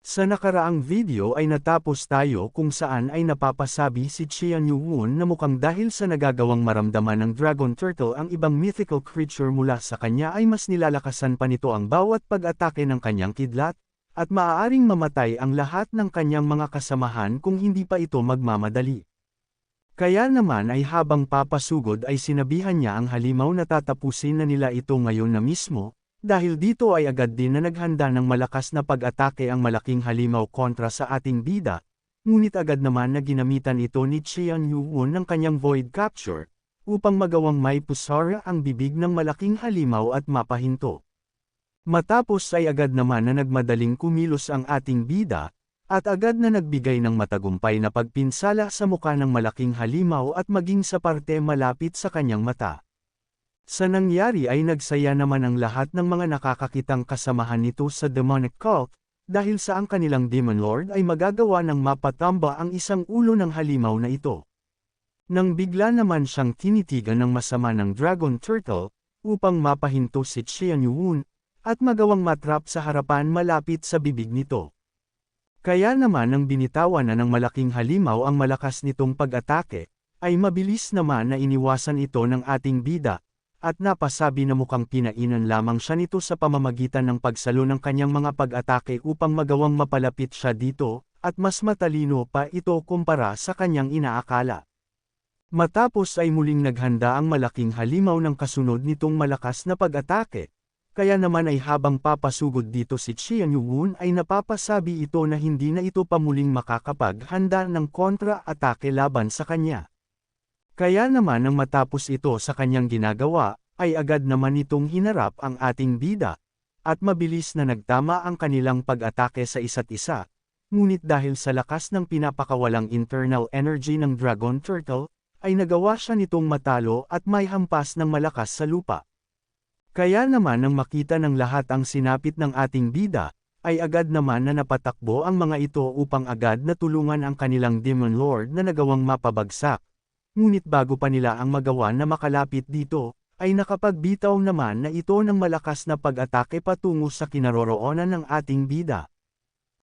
Sa nakaraang video ay natapos tayo kung saan ay napapasabi si Qian Yuwon na mukhang dahil sa nagagawang maramdaman ng Dragon Turtle ang ibang mythical creature mula sa kanya ay mas nilalakasan pa nito ang bawat pag-atake ng kanyang kidlat, at maaaring mamatay ang lahat ng kanyang mga kasamahan kung hindi pa ito magmamadali. Kaya naman ay habang papasugod ay sinabihan niya ang halimaw na tatapusin na nila ito ngayon na mismo. Dahil dito ay agad din na naghanda ng malakas na pag-atake ang malaking halimaw kontra sa ating bida, ngunit agad naman na ginamitan ito ni Qian Yuwon ng kanyang Void Capture, upang magawang may pusara ang bibig ng malaking halimaw at mapahinto. Matapos ay agad naman na nagmadaling kumilos ang ating bida, at agad na nagbigay ng matagumpay na pagpinsala sa muka ng malaking halimaw at maging sa parte malapit sa kanyang mata. Sa nangyari ay nagsaya naman ang lahat ng mga nakakakitang kasamahan nito sa demonic cult, dahil sa ang kanilang Demon Lord ay magagawa ng mapatamba ang isang ulo ng halimaw na ito. Nang bigla naman siyang tinitigan ng masama ng Dragon Turtle, upang mapahinto si Qian Yuwon, at magawang matrap sa harapan malapit sa bibig nito. Kaya naman nang binitawan na ng malaking halimaw ang malakas nitong pag-atake, ay mabilis naman na iniwasan ito ng ating bida, at napasabi na mukhang pinainan lamang siya nito sa pamamagitan ng pagsalo ng kanyang mga pag-atake upang magawang mapalapit siya dito, at mas matalino pa ito kumpara sa kanyang inaakala. Matapos ay muling naghanda ang malaking halimaw ng kasunod nitong malakas na pag-atake, kaya naman ay habang papasugod dito si Qian Yuwon ay napapasabi ito na hindi na ito pa muling makakapaghanda ng kontra-atake laban sa kanya. Kaya naman nang matapos ito sa kanyang ginagawa, ay agad naman itong hinarap ang ating bida, at mabilis na nagtama ang kanilang pag-atake sa isa't isa, ngunit dahil sa lakas ng pinapakawalang internal energy ng Dragon Turtle, ay nagawa siya nitong matalo at may hampas ng malakas sa lupa. Kaya naman nang makita ng lahat ang sinapit ng ating bida, ay agad naman na napatakbo ang mga ito upang agad na tulungan ang kanilang Demon Lord na nagawang mapabagsak. Ngunit bago pa nila ang magawa na makalapit dito, ay nakapagbitaw naman na ito ng malakas na pag-atake patungo sa kinaroroonan ng ating bida.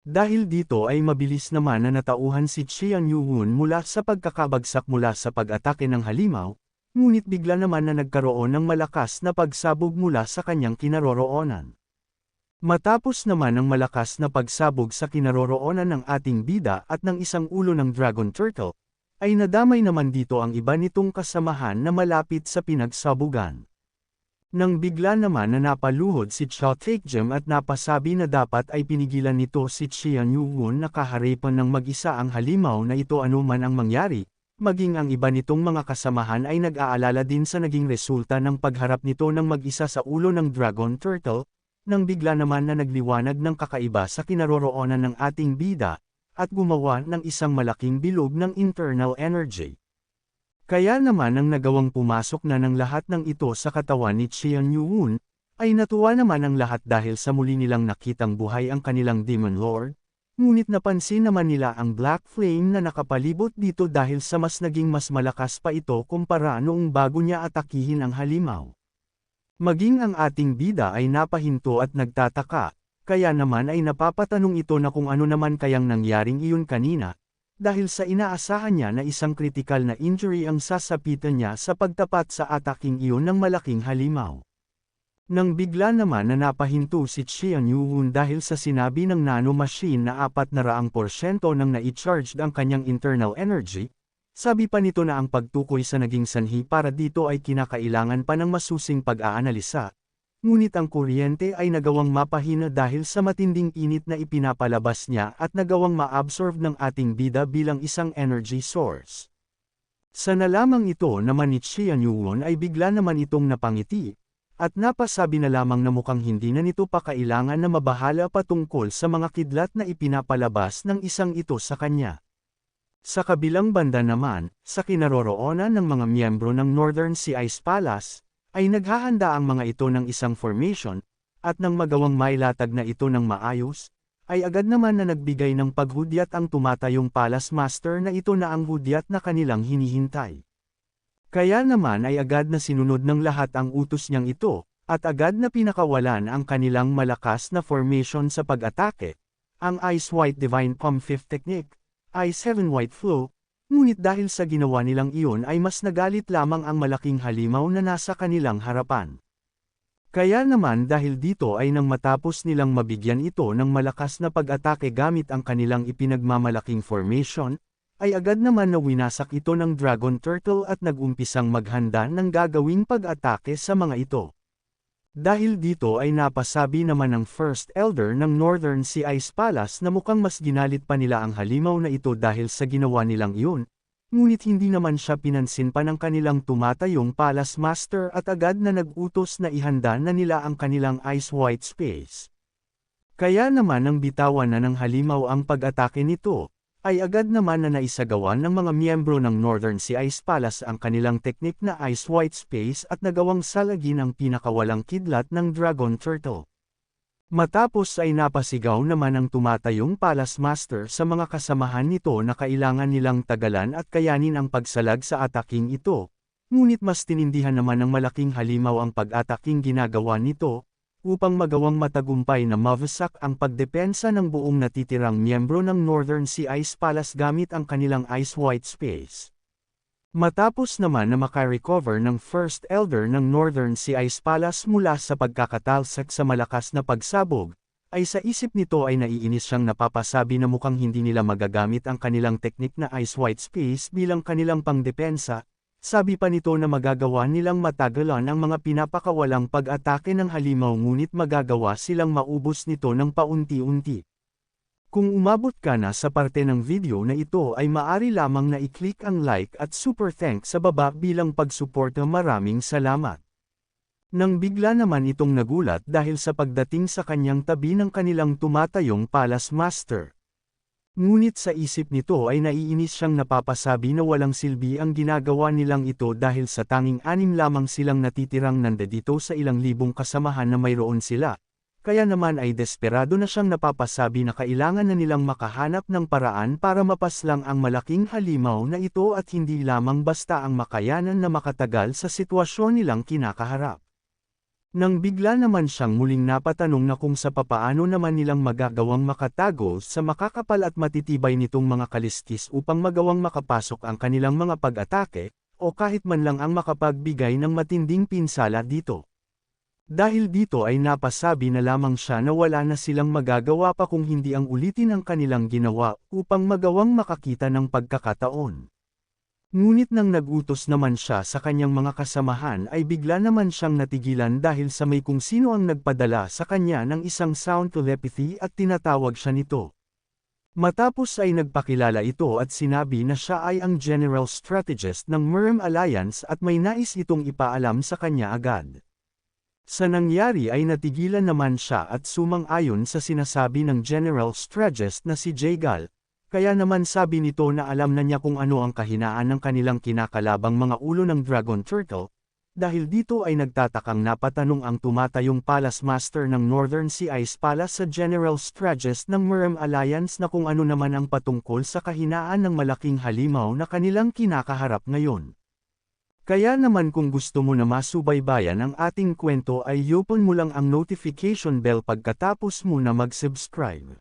Dahil dito ay mabilis naman na natauhan si Qian Yuwon mula sa pagkakabagsak mula sa pag-atake ng halimaw, ngunit bigla naman na nagkaroon ng malakas na pagsabog mula sa kanyang kinaroroonan. Matapos naman ang malakas na pagsabog sa kinaroroonan ng ating bida at ng isang ulo ng Dragon Turtle, ay nadamay naman dito ang iba nitong kasamahan na malapit sa pinagsabugan. Nang bigla naman na napaluhod si Chao Taekjem at napasabi na dapat ay pinigilan nito si Qian Yuwon na kaharipan ng mag-isa ang halimaw na ito anuman ang mangyari, maging ang iba nitong mga kasamahan ay nag-aalala din sa naging resulta ng pagharap nito ng mag-isa sa ulo ng Dragon Turtle, nang bigla naman na nagliwanag ng kakaiba sa kinaroroonan ng ating bida, at gumawa ng isang malaking bilog ng internal energy. Kaya naman ang nagawang pumasok na ng lahat ng ito sa katawan ni Qian Yuwon, ay natuwa naman ang lahat dahil sa muli nilang nakitang buhay ang kanilang Demon Lord, ngunit napansin naman nila ang Black Flame na nakapalibot dito dahil sa mas naging mas malakas pa ito kumpara noong bago niya atakihin ang halimaw. Maging ang ating bida ay napahinto at nagtataka. Kaya naman ay napapatanong ito na kung ano naman kayang nangyaring iyon kanina, dahil sa inaasahan niya na isang kritikal na injury ang sasapitan niya sa pagtapat sa ataking iyon ng malaking halimaw. Nang bigla naman na napahinto si Qian Yuwon dahil sa sinabi ng nanomachine na 400% nang na-charged ang kanyang internal energy, sabi pa nito na ang pagtukoy sa naging sanhi para dito ay kinakailangan pa ng masusing pag-aanalisa. Ngunit ang kuryente ay nagawang mapahina dahil sa matinding init na ipinapalabas niya at nagawang ma-absorb ng ating bida bilang isang energy source. Sa nalamang ito naman ni Qian Yuwon ay bigla naman itong napangiti, at napasabi na lamang na mukhang hindi na nito pa kailangan na mabahala patungkol sa mga kidlat na ipinapalabas ng isang ito sa kanya. Sa kabilang banda naman, sa kinaroroonan ng mga miyembro ng Northern Sea Ice Palace, ay naghahanda ang mga ito ng isang formation, at nang magawang mailatag na ito ng maayos, ay agad naman na nagbigay ng paghudyat ang tumatayong Palace Master na ito na ang hudyat na kanilang hinihintay. Kaya naman ay agad na sinunod ng lahat ang utos niyang ito, at agad na pinakawalan ang kanilang malakas na formation sa pag-atake, ang Ice White Divine Palm Fifth Technique, Ice Heaven White Flow, ngunit dahil sa ginawa nilang iyon ay mas nagalit lamang ang malaking halimaw na nasa kanilang harapan. Kaya naman dahil dito ay nang matapos nilang mabigyan ito ng malakas na pag-atake gamit ang kanilang ipinagmamalaking formation, ay agad naman na winasak ito ng Dragon Turtle at nag-umpisang maghanda ng gagawing pag-atake sa mga ito. Dahil dito ay napasabi naman ng First Elder ng Northern Sea Ice Palace na mukhang mas ginalit pa nila ang halimaw na ito dahil sa ginawa nilang iyon, ngunit hindi naman siya pinansin pa ng kanilang tumatayong Palace Master at agad na nag-utos na ihanda na nila ang kanilang Ice White Space. Kaya naman nang bitawan na ng halimaw ang pag-atake nito, ay agad naman na naisagawan ng mga miyembro ng Northern Sea Ice Palace ang kanilang teknik na Ice White Space at nagawang salagin ang pinakawalang kidlat ng Dragon Turtle. Matapos ay napasigaw naman ang tumatayong Palace Master sa mga kasamahan nito na kailangan nilang tagalan at kayanin ang pagsalag sa ataking ito, ngunit mas tinindihan naman ng malaking halimaw ang pag-ataking ginagawa nito, upang magawang matagumpay na mawasak ang pagdepensa ng buong natitirang miyembro ng Northern Sea Ice Palace gamit ang kanilang Ice White Space. Matapos naman na makarecover ng First Elder ng Northern Sea Ice Palace mula sa pagkakatalsak sa malakas na pagsabog, ay sa isip nito ay naiinis siyang napapasabi na mukhang hindi nila magagamit ang kanilang teknik na Ice White Space bilang kanilang pangdepensa, sabi pa nito na magagawa nilang matagalan ang mga pinapakawalang pag-atake ng halimaw ngunit magagawa silang maubos nito ng paunti-unti. Kung umabot ka na sa parte ng video na ito ay maaari lamang na i-click ang like at super thanks sa baba bilang pagsuporta. Maraming salamat. Nang bigla naman itong nagulat dahil sa pagdating sa kanyang tabi ng kanilang tumatayong Palace Master. Ngunit sa isip nito ay naiinis siyang napapasabi na walang silbi ang ginagawa nilang ito dahil sa tanging 6 lamang silang natitirang nandito sa ilang libong kasamahan na mayroon sila. Kaya naman ay desperado na siyang napapasabi na kailangan na nilang makahanap ng paraan para mapaslang ang malaking halimaw na ito at hindi lamang basta ang makayanan na makatagal sa sitwasyon nilang kinakaharap. Nang bigla naman siyang muling napatanong na kung sa papaano naman nilang magagawang makatago sa makakapal at matitibay nitong mga kaliskis upang magawang makapasok ang kanilang mga pag-atake, o kahit man lang ang makapagbigay ng matinding pinsala dito. Dahil dito ay napasabi na lamang siya na wala na silang magagawa pa kung hindi ang ulitin ang kanilang ginawa upang magawang makakita ng pagkakataon. Ngunit nang nagutos naman siya sa kanyang mga kasamahan ay bigla naman siyang natigilan dahil sa may kung sino ang nagpadala sa kanya ng isang sound telepathy at tinatawag siya nito. Matapos ay nagpakilala ito at sinabi na siya ay ang General Strategist ng Murem Alliance at may nais itong ipaalam sa kanya agad. Sa nangyari ay natigilan naman siya at sumang-ayon sa sinasabi ng General Strategist na si Jagal, kaya naman sabi nito na alam na niya kung ano ang kahinaan ng kanilang kinakalabang mga ulo ng Dragon Turtle, dahil dito ay nagtatakang napatanong ang tumatayong Palace Master ng Northern Sea Ice Palace sa General Strategist ng Murem Alliance na kung ano naman ang patungkol sa kahinaan ng malaking halimaw na kanilang kinakaharap ngayon. Kaya naman kung gusto mo na masubaybayan ang ating kwento ay i-open mo lang ang notification bell pagkatapos mo na mag-subscribe.